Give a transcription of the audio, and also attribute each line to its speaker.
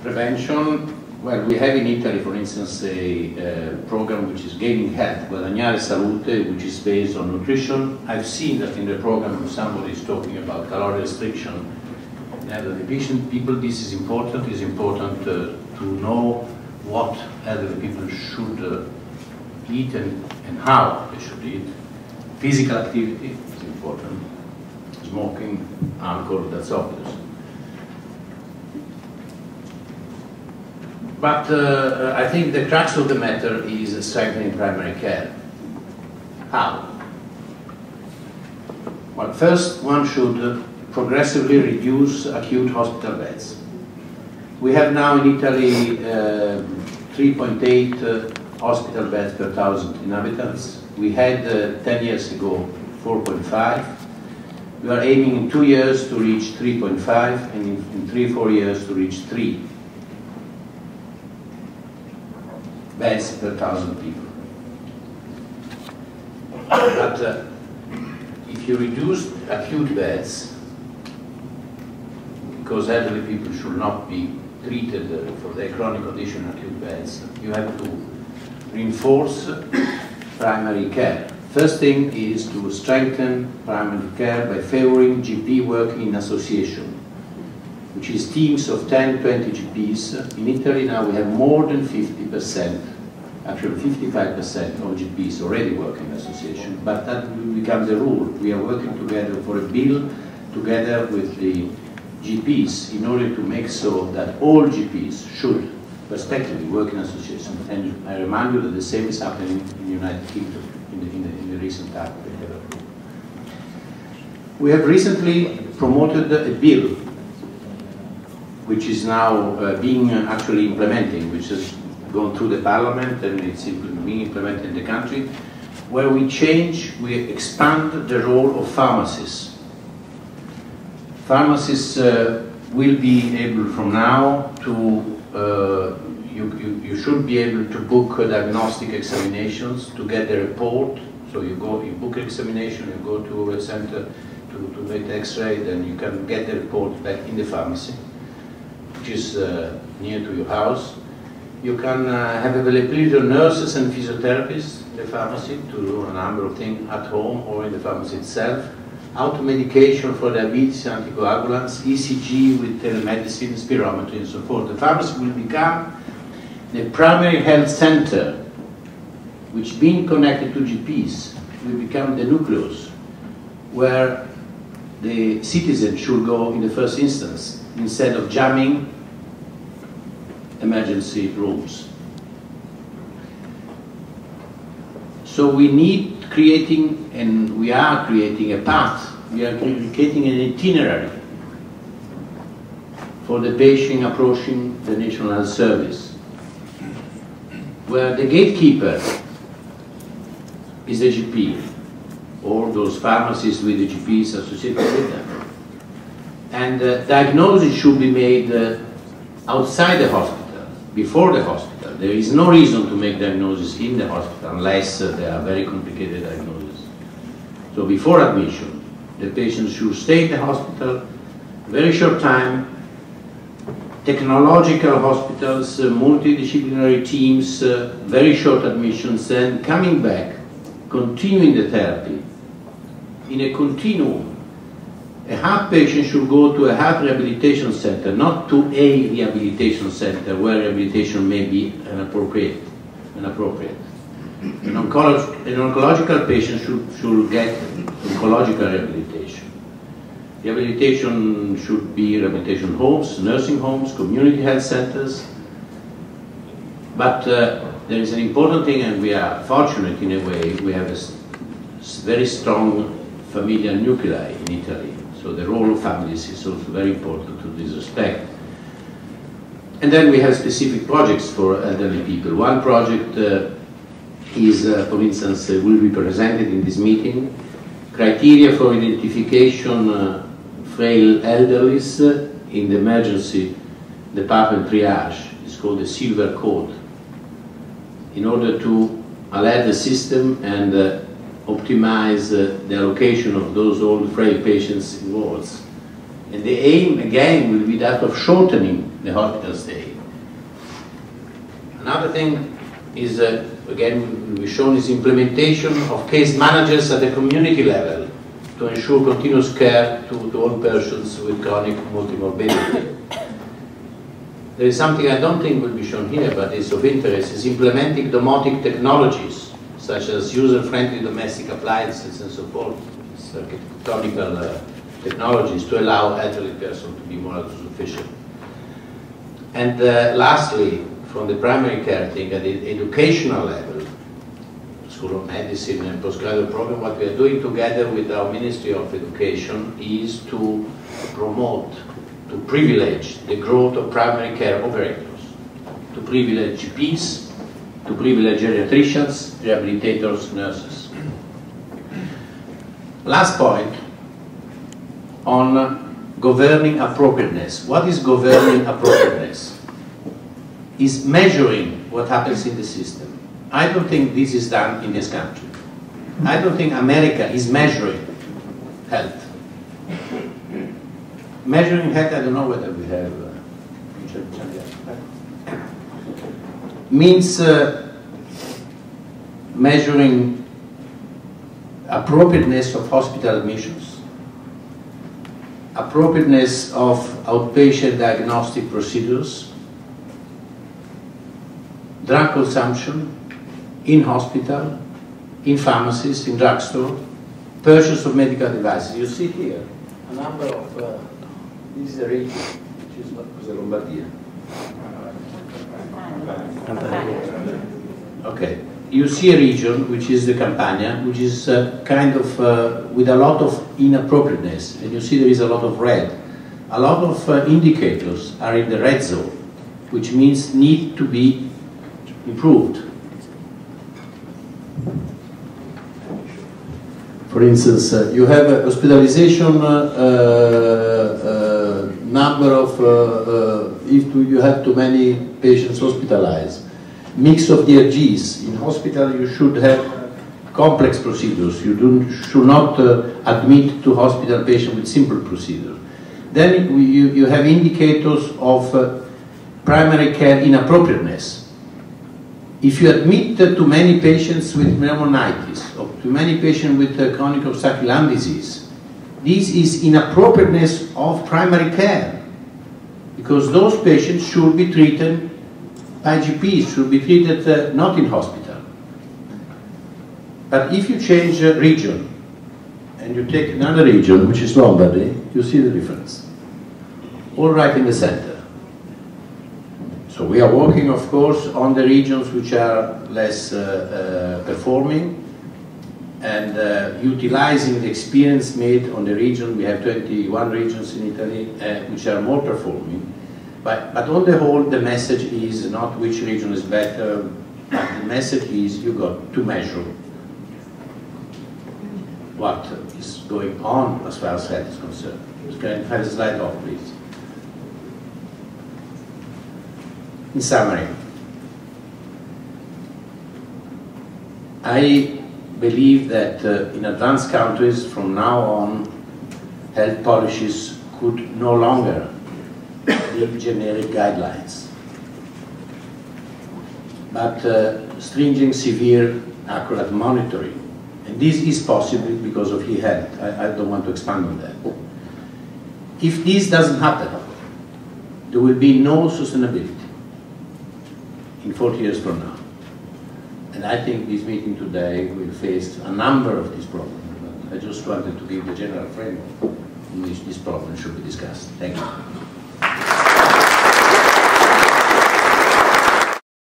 Speaker 1: Prevention. Well, we have in Italy, for instance, a program which is Gaining Health, Guadagnare Salute, which is based on nutrition. I've seen that in the program somebody is talking about calorie restriction in elderly people. This is important. It's important to know what elderly people should eat and how they should eat. Physical activity is important. Smoking, alcohol, that's obvious. But I think the crux of the matter is strengthening primary care. How? Well, first one should progressively reduce acute hospital beds. We have now in Italy 3.8 hospital beds per 1,000 inhabitants. We had 10 years ago 4.5. We are aiming in 2 years to reach 3.5 and in 3-4 years to reach 3 beds per 1,000 people. But if you reduce acute beds, because elderly people should not be treated for their chronic condition acute beds, you have to reinforce primary care. First thing is to strengthen primary care by favoring GP working in association, which is teams of 10, 20 GPs. In Italy now we have more than 50%, actually 55% of GPs already working in association, but that will become the rule. We are working together for a bill together with the GPs in order to make so that all GPs should respectively work in association. And I remind you that the same is happening in the United Kingdom in the recent time. We have recently promoted a bill which is now being actually implementing, which has gone through the parliament and it's being implemented in the country, where we expand the role of pharmacists. Pharmacists will be able from now to, you should be able to book diagnostic examinations to get the report. So you book an examination, you go to a center to make the x-ray, then you can get the report back in the pharmacy, which is near to your house. You can have availability of nurses and physiotherapists in the pharmacy to do a number of things at home or in the pharmacy itself. Auto-medication for diabetes, anticoagulants, ECG with telemedicine, spirometry and so forth. The pharmacy will become the primary health center, which being connected to GPs will become the nucleus where the citizen should go in the first instance instead of jamming emergency rooms. So we need creating, and we are creating a path, we are creating an itinerary for the patient approaching the National Health Service, where the gatekeeper is the GP, or those pharmacists with the GPs associated with them. And diagnosis should be made outside the hospital, before the hospital. There is no reason to make diagnosis in the hospital unless they are very complicated diagnoses. So before admission, the patient should stay in the hospital very short time, technological hospitals, multidisciplinary teams, very short admissions, then coming back, continuing the therapy in a continuum. A heart patient should go to a heart rehabilitation center, not to a rehabilitation center where rehabilitation may be inappropriate. An oncological patient should get oncological rehabilitation. Rehabilitation should be rehabilitation homes, nursing homes, community health centers. But there is an important thing, and we are fortunate in a way, we have a very strong familial nuclei in Italy. So the role of families is also very important to this respect. And then we have specific projects for elderly people. One project is, for instance, will be presented in this meeting, criteria for identification frail elderlies in the emergency department triage. It's called the Silver Code, in order to alert the system and optimize the allocation of those old frail patients in wards And the aim, again, will be that of shortening the hospital stay. Another thing is, again, we've shown is implementation of case managers at the community level to ensure continuous care to all persons with chronic multimorbidity. There is something I don't think will be shown here, but is of interest, is implementing domotic technologies, such as user-friendly domestic appliances and so forth, architectonical technologies to allow elderly persons to be more autosufficient. And lastly, from the primary care thing, at the educational level, School of Medicine and postgraduate program, what we are doing together with our Ministry of Education is to promote, to privilege the growth of primary care operators, to privilege GPs, to privilege geriatricians, rehabilitators, nurses. Last point, on governing appropriateness. What is governing appropriateness? Is measuring what happens in the system. I don't think this is done in this country. I don't think America is measuring health. Measuring health, I don't know whether we have means measuring appropriateness of hospital admissions, appropriateness of outpatient diagnostic procedures, drug consumption in hospital, in pharmacies, in drugstore, purchase of medical devices. You see here a number of, this is a region, which is what was the Lombardia. Okay, you see a region, which is the Campania, which is kind of with a lot of inappropriateness, and you see there is a lot of red. A lot of indicators are in the red zone, which means need to be improved. For instance, you have a hospitalization number of, if you have too many patients hospitalized, mix of DRGs. In hospital you should have complex procedures. You should not admit to hospital patient with simple procedures. Then you have indicators of primary care inappropriateness. If you admit too many patients with pneumonitis or too many patients with chronic obstructive lung disease, this is inappropriateness of primary care, because those patients should be treated by GPs, should be treated not in hospital. But if you change a region and you take another region, which is Lombardy, you see the difference. All right in the center. So we are working, of course, on the regions which are less performing, and utilizing the experience made on the region. We have 21 regions in Italy which are more performing. But on the whole, the message is not which region is better, but the message is you got to measure what is going on as far as health is concerned. Can I have a slide off, please? In summary, I believe that in advanced countries from now on, health policies could no longer be generic guidelines, but stringent, severe, accurate monitoring. And this is possible because of e-health. I don't want to expand on that. If this doesn't happen, there will be no sustainability in 40 years from now. And I think this meeting today will face a number of these problems. But I just wanted to give the general framework in which this problem should be discussed. Thank you.